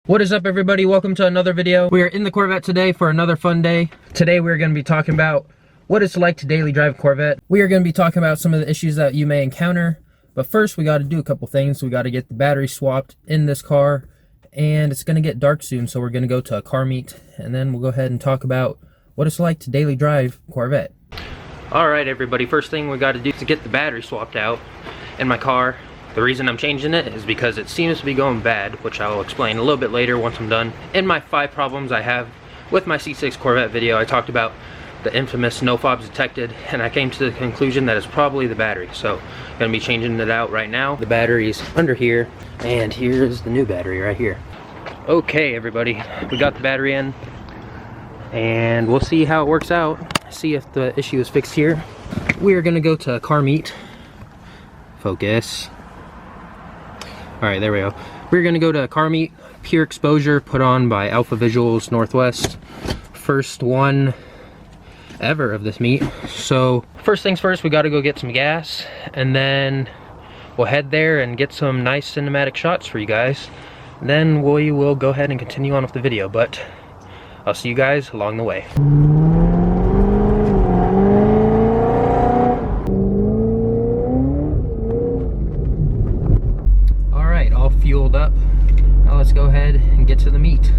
What is up, everybody? Welcome to another video. We are in the Corvette today for another fun day. Today we're going to be talking about what it's like to daily drive a Corvette. We are going to be talking about some of the issues that you may encounter. But first we got to do a couple things. We got to get the battery swapped in this car. And it's going to get dark soon, so we're going to go to a car meet. And then we'll go ahead and talk about what it's like to daily drive a Corvette. Alright everybody, first thing we got to do is get the battery swapped out in my car. The reason I'm changing it is because it seems to be going bad, which I'll explain a little bit later once I'm done. In my 5 problems I have with my C6 Corvette video, I talked about the infamous no fobs detected, and I came to the conclusion that it's probably the battery. So I'm going to be changing it out right now. The battery's under here, and here's the new battery right here. Okay everybody, we got the battery in, and we'll see how it works out. See if the issue is fixed here. We are going to go to a car meet. Focus. Alright, there we go. We're going to go to a car meet, Pure Exposure, put on by Alpha Visuals Northwest. First one ever of this meet. So, first things first, we got to go get some gas, and then we'll head there and get some nice cinematic shots for you guys. Then we will go ahead and continue on with the video, but I'll see you guys along the way. Fueled up. Now let's go ahead and get to the meet.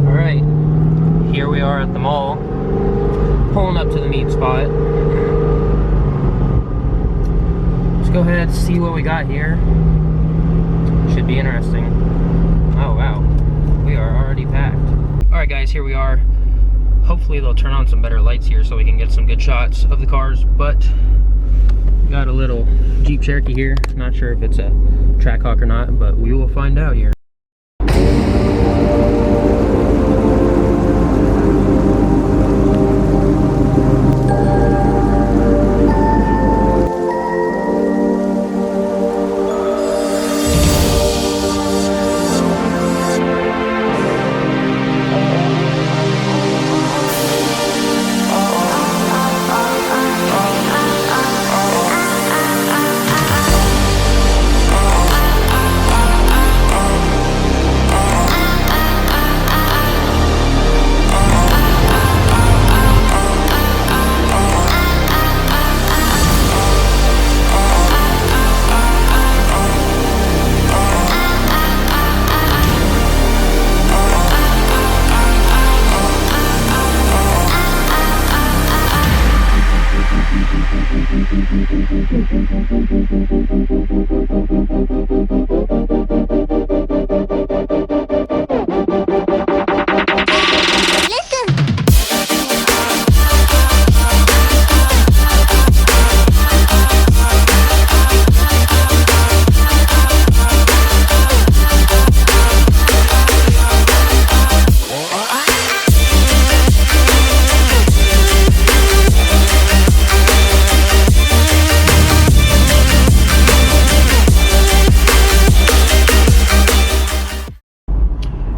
Alright, here we are at the mall, pulling up to the meet spot. Let's go ahead and see what we got here. Should be interesting. Oh wow, we are already packed. Alright guys, here we are. Hopefully they'll turn on some better lights here so we can get some good shots of the cars, but got a little Jeep Cherokee here. Not sure if it's a Trackhawk or not, but we will find out here.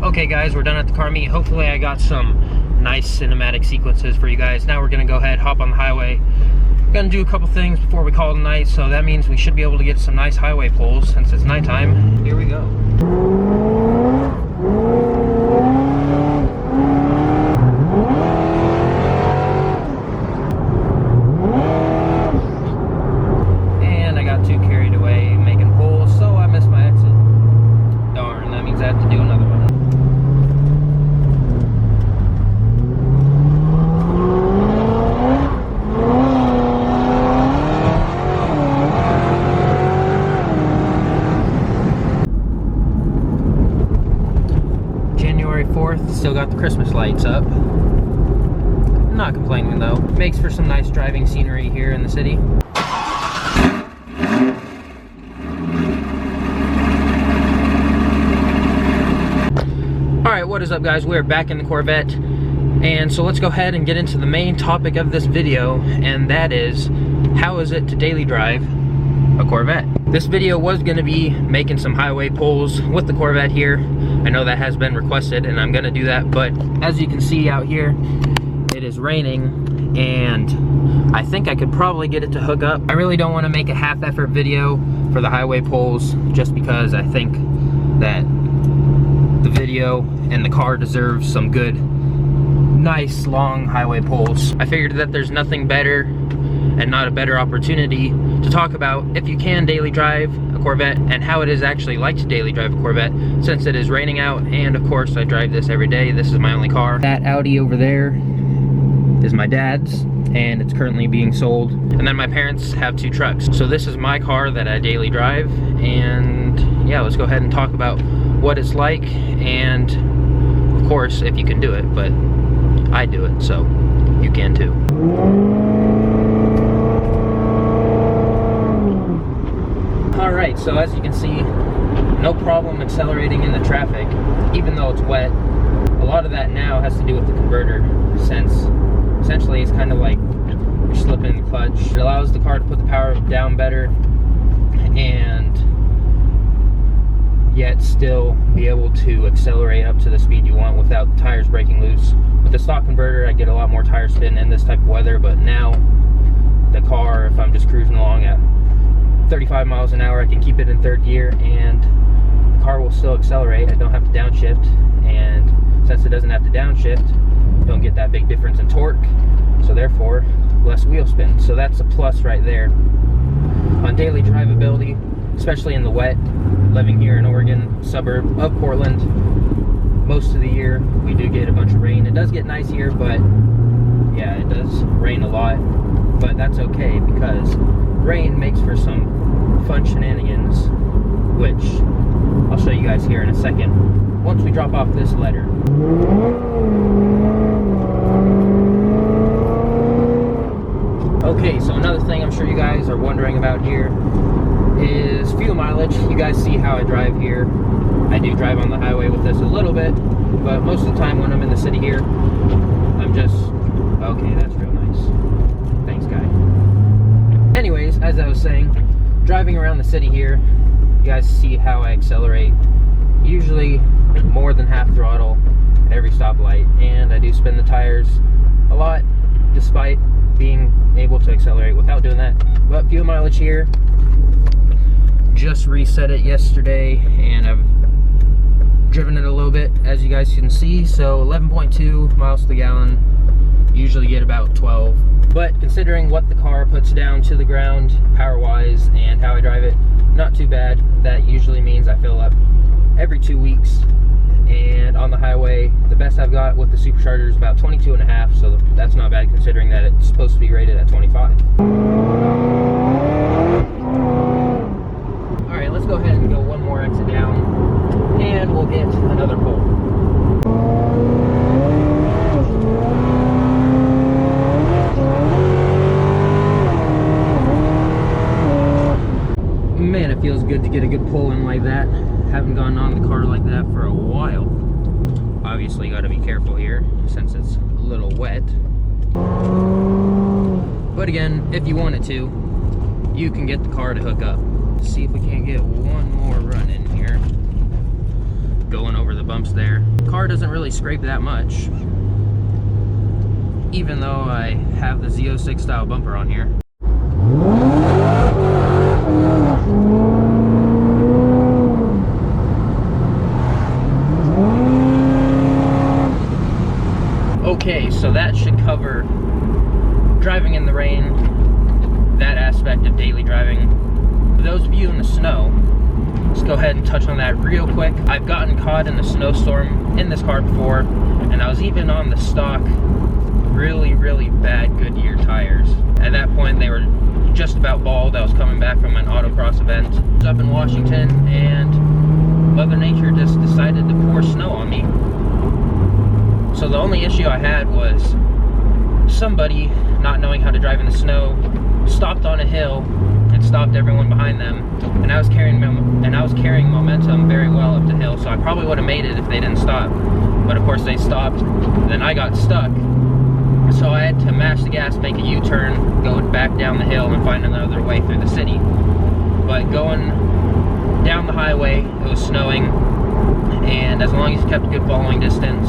Okay guys, we're done at the car meet. Hopefully I got some nice cinematic sequences for you guys. Now we're gonna go ahead, hop on the highway. Gonna do a couple things before we call it a night, so that means we should be able to get some nice highway pulls since it's nighttime. Here we go. And I got too carried away making pulls, so I missed my exit. Darn, that means I have to do another one. January 4th, still got the Christmas lights up. Not complaining though. Makes for some nice driving scenery here in the city. Alright, what is up guys? We're back in the Corvette. And so let's go ahead and get into the main topic of this video, and that is, how is it to daily drive a Corvette? This video was going to be making some highway pulls with the Corvette here. I know that has been requested and I'm going to do that, but as you can see out here, it is raining and I think I could probably get it to hook up. I really don't want to make a half-effort video for the highway poles, just because I think that the video and the car deserves some good, nice, long highway poles. I figured that there's nothing better and not a better opportunity to talk about if you can daily drive a Corvette and how it is actually like to daily drive a Corvette, since it is raining out, and of course I drive this every day. This is my only car. That Audi over there is my dad's, and it's currently being sold. And then my parents have 2 trucks. So this is my car that I daily drive, and yeah, let's go ahead and talk about what it's like, and of course if you can do it, but I do it, so you can too. Alright, so as you can see, no problem accelerating in the traffic, even though it's wet. A lot of that now has to do with the converter, since essentially it's kind of like you're slipping the clutch. It allows the car to put the power down better, and yet still be able to accelerate up to the speed you want without the tires breaking loose. With the stock converter, I get a lot more tire spin in this type of weather, but now the car, if I'm just cruising along at 35 miles an hour, I can keep it in 3rd gear and the car will still accelerate. I don't have to downshift, and since it doesn't have to downshift, don't get that big difference in torque, so therefore less wheel spin. So that's a plus right there. On daily drivability, especially in the wet, living here in Oregon, suburb of Portland, most of the year we do get a bunch of rain. It does get nice here, but yeah, it does rain a lot, but that's okay because rain makes for some fun shenanigans, which I'll show you guys here in a second once we drop off this letter. Okay, so another thing I'm sure you guys are wondering about here is fuel mileage. You guys see how I drive here. I do drive on the highway with this a little bit, but most of the time when I'm in the city here, I'm just, okay, that's real nice. Thanks, guy. Anyways, as I was saying, driving around the city here, you guys see how I accelerate, usually more than half throttle at every stoplight, and I do spin the tires a lot despite being able to accelerate without doing that. But fuel mileage here, just reset it yesterday and I've driven it a little bit, as you guys can see. So 11.2 miles to the gallon, usually get about 12. But considering what the car puts down to the ground power wise and how I drive it, not too bad. That usually means I fill up every 2 weeks, and on the highway the best I've got with the Supercharger is about 22.5, so that's not bad considering that it's supposed to be rated at 25. Alright, let's go ahead and go one more exit down and we'll get another pole. Man, it feels good to get a good pull in like that. Haven't gone on the car like that for a while. Obviously got to be careful here since it's a little wet. But again, if you wanted to, you can get the car to hook up. Let's see if we can't get one more run in here. Going over the bumps there. The car doesn't really scrape that much, even though I have the Z06 style bumper on here. Okay, so that should cover driving in the rain, that aspect of daily driving. For those of you in the snow, let's go ahead and touch on that real quick. I've gotten caught in a snowstorm in this car before, and I was even on the stock, really, really bad Goodyear tires. At that point, they were just about bald. I was coming back from an autocross event. I was up in Washington, and Mother Nature just decided to pour snow on me. So the only issue I had was somebody not knowing how to drive in the snow stopped on a hill and stopped everyone behind them, and I was carrying momentum very well up the hill, so I probably would have made it if they didn't stop. But of course they stopped, then I got stuck, so I had to mash the gas, make a U-turn, go back down the hill and find another way through the city. But going down the highway, it was snowing, and as long as you kept a good following distance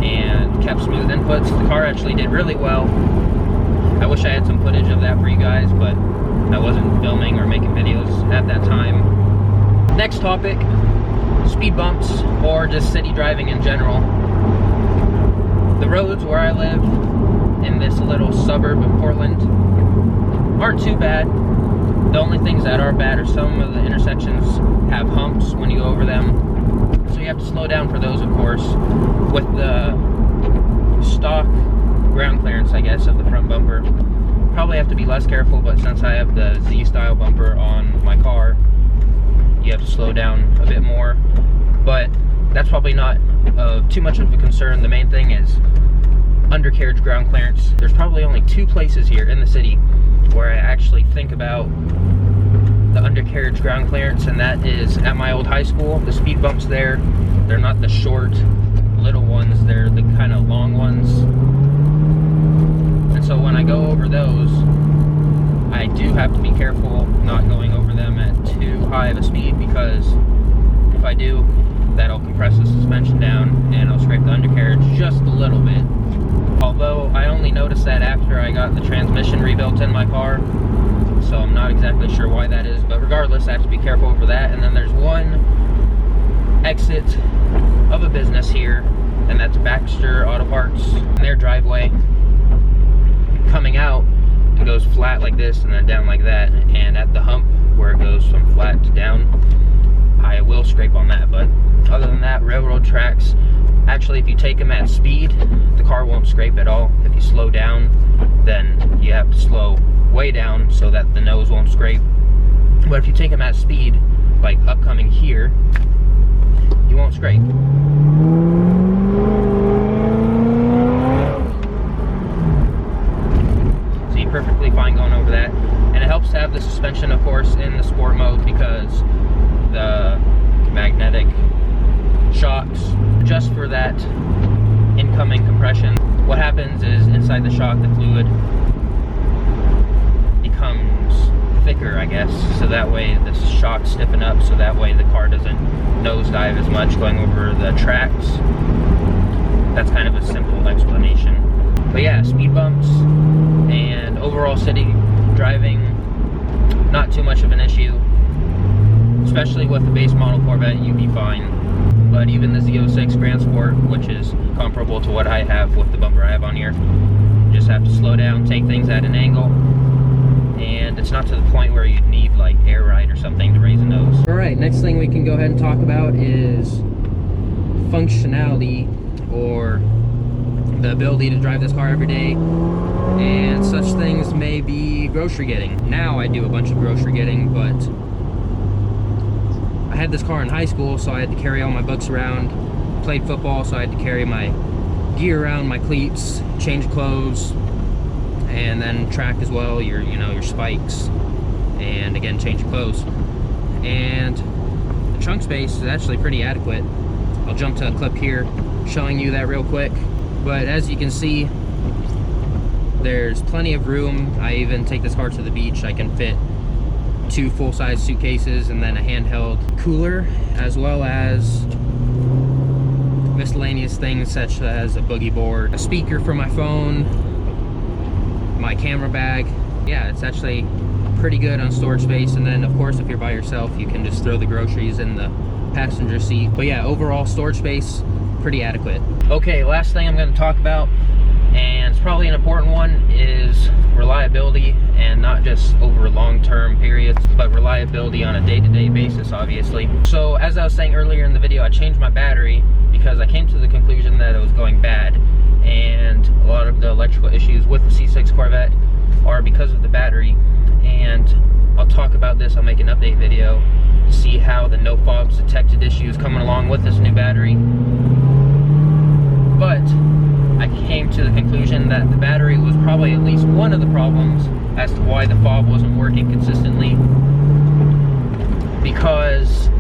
and kept smooth inputs, the car actually did really well. I wish I had some footage of that for you guys, but I wasn't filming or making videos at that time. Next topic, speed bumps or just city driving in general. The roads where I live in this little suburb of Portland aren't too bad. The only things that are bad are some of the intersections have humps when you go over them. So you have to slow down for those, of course. With the stock ground clearance, I guess, of the front bumper, probably have to be less careful, but since I have the Z-style bumper on my car, you have to slow down a bit more. But that's probably not too much of a concern. The main thing is undercarriage ground clearance. There's probably only 2 places here in the city where I actually think about the undercarriage ground clearance, and that is at my old high school. The speed bumps there, they're not the short little ones, they're the kind of long ones. And so when I go over those, I do have to be careful not going over them at too high of a speed, because if I do, that'll compress the suspension down and I'll scrape the undercarriage just a little bit. Although I only noticed that after I got the transmission rebuilt in my car, so I'm not exactly sure why that is, but regardless, I have to be careful over that. And then there's one exit of a business here, and that's Baxter Auto Parts. In their driveway, coming out, it goes flat like this and then down like that, and at the hump where it goes from flat to down, I will scrape on that. But other than that, railroad tracks, actually, if you take them at speed, the car won't scrape at all. If you slow down, then you have to slow way down so that the nose won't scrape. But if you take them at speed, like upcoming here, you won't scrape. So you're perfectly fine going over that. And it helps to have the suspension, of course, in the sport mode, because the magnetic shocks, just for that incoming compression, what happens is inside the shock, the fluid becomes thicker, I guess, so that way the shocks stiffen up, so that way the car doesn't nosedive as much going over the tracks. That's kind of a simple explanation. But yeah, speed bumps and overall city driving, not too much of an issue. Especially with the base model Corvette, you'd be fine. But even the Z06 Grand Sport, which is comparable to what I have with the bumper I have on here, you just have to slow down, take things at an angle, and it's not to the point where you'd need like air ride or something to raise a nose. Alright, next thing we can go ahead and talk about is functionality, or the ability to drive this car every day. And such things may be grocery getting. Now I do a bunch of grocery getting, but I had this car in high school, so I had to carry all my books around. Played football, so I had to carry my gear around, my cleats, change clothes, and then track as well, your spikes, and again, change clothes. And the trunk space is actually pretty adequate. I'll jump to a clip here showing you that real quick. But as you can see, there's plenty of room. I even take this car to the beach. I can fit 2 full-size suitcases and then a handheld cooler, as well as miscellaneous things such as a boogie board, a speaker for my phone, my camera bag. Yeah, it's actually pretty good on storage space. And then of course, if you're by yourself, you can just throw the groceries in the passenger seat. But yeah, overall storage space, pretty adequate. Okay, last thing I'm going to talk about, and it's probably an important one, is reliability, and not just over long-term periods, but reliability on a day-to-day basis, obviously. So as I was saying earlier in the video, I changed my battery because I came to the conclusion that it was going bad, and a lot of the electrical issues with the C6 Corvette are because of the battery. And I'll talk about this, I'll make an update video to see how the no fobs detected issues coming along with this new battery. But I came to the conclusion that the battery was probably at least one of the problems as to why the fob wasn't working consistently. Because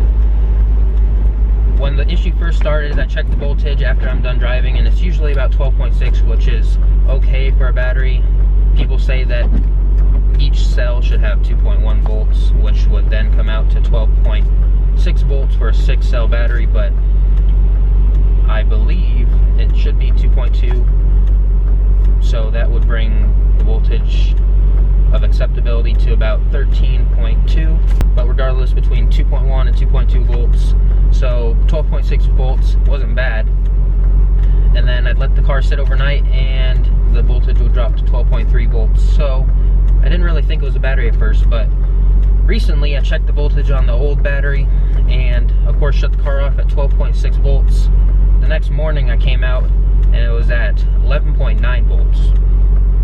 when the issue first started, I checked the voltage after I'm done driving, and it's usually about 12.6, which is okay for a battery. People say that each cell should have 2.1 volts, which would then come out to 12.6 volts for a 6-cell battery, but I believe it should be 2.2, so that would bring the voltage reliability to about 13.2, but regardless, between 2.1 and 2.2 volts, so 12.6 volts wasn't bad. And then I'd let the car sit overnight and the voltage would drop to 12.3 volts. So I didn't really think it was a battery at first, but recently I checked the voltage on the old battery and of course shut the car off at 12.6 volts. The next morning I came out and it was at 11.9 volts.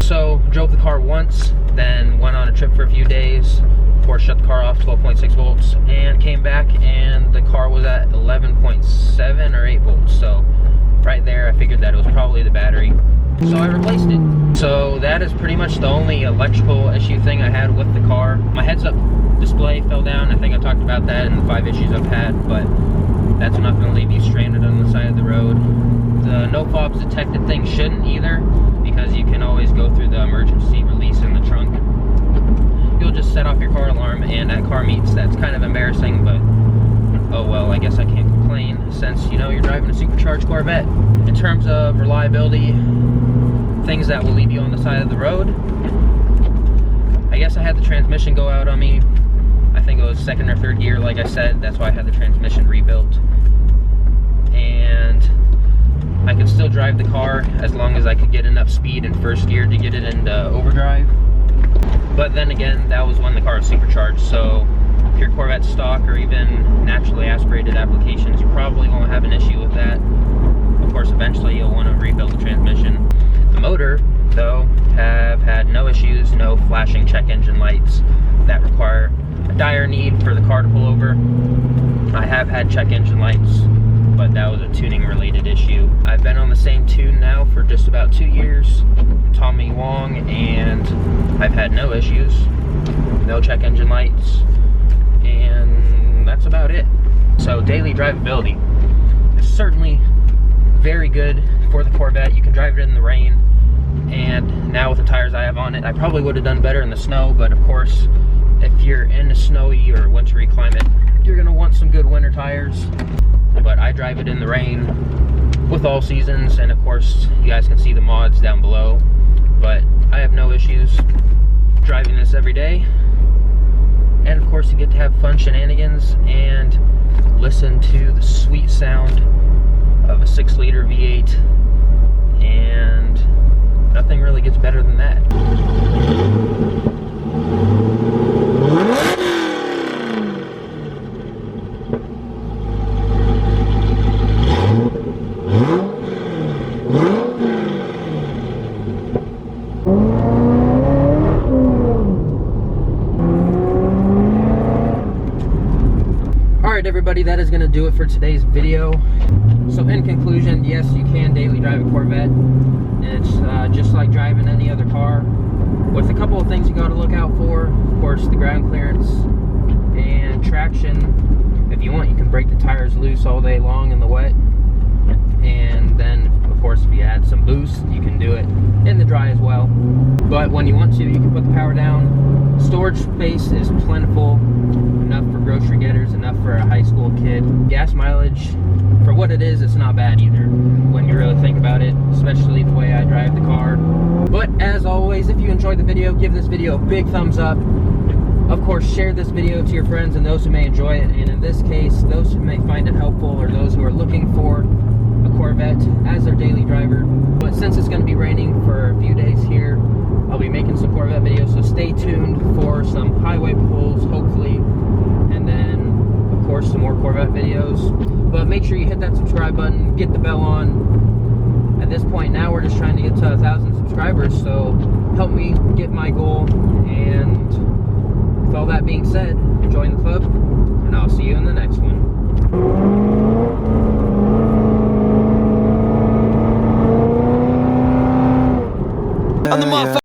So drove the car once, then went on a trip for a few days, of course shut the car off 12.6 volts, and came back and the car was at 11.7 or 8 volts. So right there I figured that it was probably the battery, so I replaced it. So that is pretty much the only electrical issue thing I had with the car. My heads-up display fell down. I think I talked about that in the 5 issues I've had, but that's not going to leave you stranded on the side of the road. The no fobs detected thing shouldn't either, because you can always go through the emergency release in the trunk. You'll just set off your car alarm and at car meets. That's kind of embarrassing, but oh well, I guess I can't complain since, you know, you're driving a supercharged Corvette. In terms of reliability, things that will leave you on the side of the road, I guess I had the transmission go out on me. I think it was second or third gear, like I said. That's why I had the transmission rebuilt. And I could still drive the car as long as I could get enough speed in first gear to get it into overdrive. But then again, that was when the car was supercharged, so pure Corvette stock or even naturally aspirated applications, you probably won't have an issue with that. Of course, eventually you'll want to rebuild the transmission. The motor, though, have had no issues, no flashing check engine lights that require a dire need for the car to pull over. I have had check engine lights, but that was a tuning related issue. I've been on the same tune now for just about 2 years, Tommy Wong, and I've had no issues, no check engine lights, and that's about it. So daily drivability is certainly very good for the Corvette. You can drive it in the rain, and now with the tires I have on it, I probably would have done better in the snow, but of course, if you're in a snowy or wintry climate, you're gonna want some good winter tires. But I drive it in the rain with all seasons, and of course, you guys can see the mods down below, but I have no issues driving this every day. And of course, you get to have fun shenanigans and listen to the sweet sound of a 6-liter V8, and nothing really gets better than that. Alright everybody, that is going to do it for today's video. So in conclusion, yes, you can daily drive a Corvette. It's just like driving any other car, with a couple of things you got to look out for. Of course, the ground clearance and traction. If you want, you can break the tires loose all day long in the wet, and then of course if you add some boost, you can do it in the dry as well. But when you want to, you can put the power down. Storage space is plentiful, enough for grocery getters, enough for a high school kid. Gas mileage, for what it is, it's not bad either when you really think about it, especially the way I drive the car. But as always, if you enjoyed the video, give this video a big thumbs up. Of course, share this video to your friends and those who may enjoy it, and in this case, those who may find it helpful or those who are looking for a Corvette as their daily driver. But since it's going to be raining for a few days here, I'll be making some Corvette videos, so stay tuned for some highway pulls, hopefully, and then, of course, some more Corvette videos. But make sure you hit that subscribe button, get the bell on. At this point now, we're just trying to get to 1,000 subscribers, so help me get my goal. And with all that being said, join the club, and I'll see you in the next one. On the motherfucker.